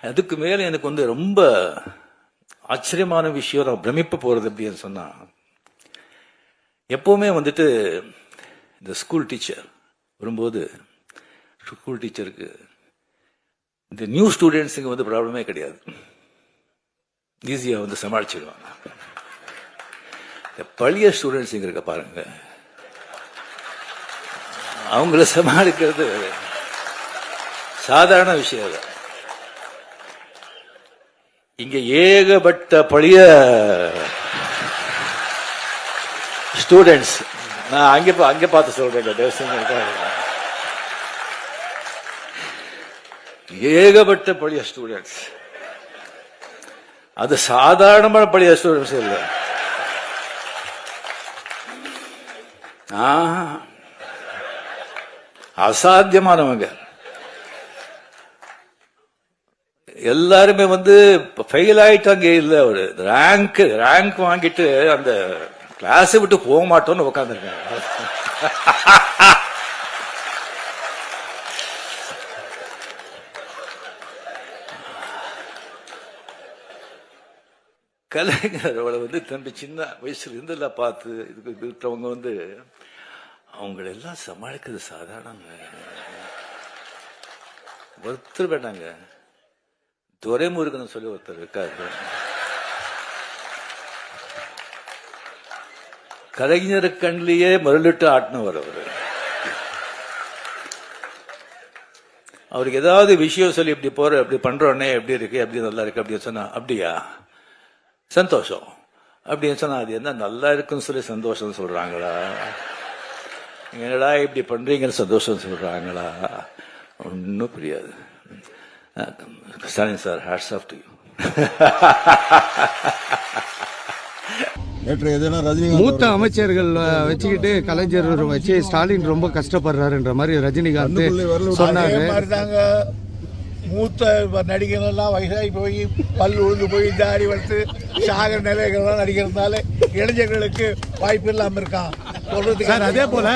அதுக்கு மேல எனக்கு வந்து ரொம்ப ஆச்சரியமான விஷயம், நான் பிரமிப்பு போறது அப்படின்னு சொன்னா, எப்பவுமே வந்துட்டு இந்த ஸ்கூல் டீச்சர் வரும்போது ஸ்கூல் டீச்சருக்கு இந்த நியூ ஸ்டூடெண்ட்ஸுக்கு வந்து ப்ராப்ளமே கிடையாது, ஈஸியா வந்து சமாளிச்சிடுவாங்க. இந்த பழைய ஸ்டூடெண்ட்ஸ் இருக்க பாருங்க, அவங்கள சமாளிக்கிறது சாதாரண விஷயம் இல்லை. இங்க ஏகப்பட்ட பழைய ஸ்டூடெண்ட்ஸ், நான் அங்க பார்த்து சொல்றேன், ஏகப்பட்ட பழைய ஸ்டூடெண்ட்ஸ். அது சாதாரணமான பழைய ஸ்டூடெண்ட்ஸ் இல்லை. அசாத்தியமானவங்க எல்லாருமே வந்து ஃபெயில் ஆயிட்டாங்க. இல்ல ஒரு ரேங்க் வாங்கிட்டு அந்த கிளாஸ் விட்டு போக மாட்டோம்னு உட்காந்துருக்காங்க. கலைஞரோட வந்து தம்பி சின்ன வயசுல இருந்தெல்லாம் பார்த்து இதுக்கு இருக்கிறவங்க வந்து அவங்களெல்லாம் சமாளிக்கிறது சாதாரண ஒருத்தர் வேண்டாங்க. துரைமுருகன் சொல்லி ஒருத்தர் இருக்காரு, கலைஞர் கண்ணிலேயே மருளிட்டு ஆட்டினவர் அவரு. அவருக்கு ஏதாவது விஷயம் சொல்லி இப்படி போற இப்படி பண்றோன்னே எப்படி இருக்கு, எப்படி நல்லா இருக்கு அப்படின்னு சொன்னா, அப்படியா சந்தோஷம் அப்படின்னு சொன்னா, அது என்ன நல்லா இருக்குன்னு சொல்லி சந்தோஷம் சொல்றாங்களா, என்னடா இப்படி பண்றீங்கன்னு சந்தோஷம் சொல்றாங்களா, ஒன்னும் புரியாது. Stalin sir, hats off to you. மூத்த அமைச்சர்கள் வச்சுக்கிட்டு கலைஞர் வச்சு ஸ்டாலின் ரொம்ப கஷ்டப்படுறாருன்ற மாதிரி ரஜினிகாந்த் சொன்னாரு. மூத்த நடிகர்கள் எல்லாம் வயசாகி போய் பல் உழுந்து போய் தாடி வளர்த்து சாகர நிலைகள்லாம் நடிக்கிறதுனால இளைஞர்களுக்கு வாய்ப்பு இல்லாமல் இருக்கான் சொல்றதுக்கு. அதே போல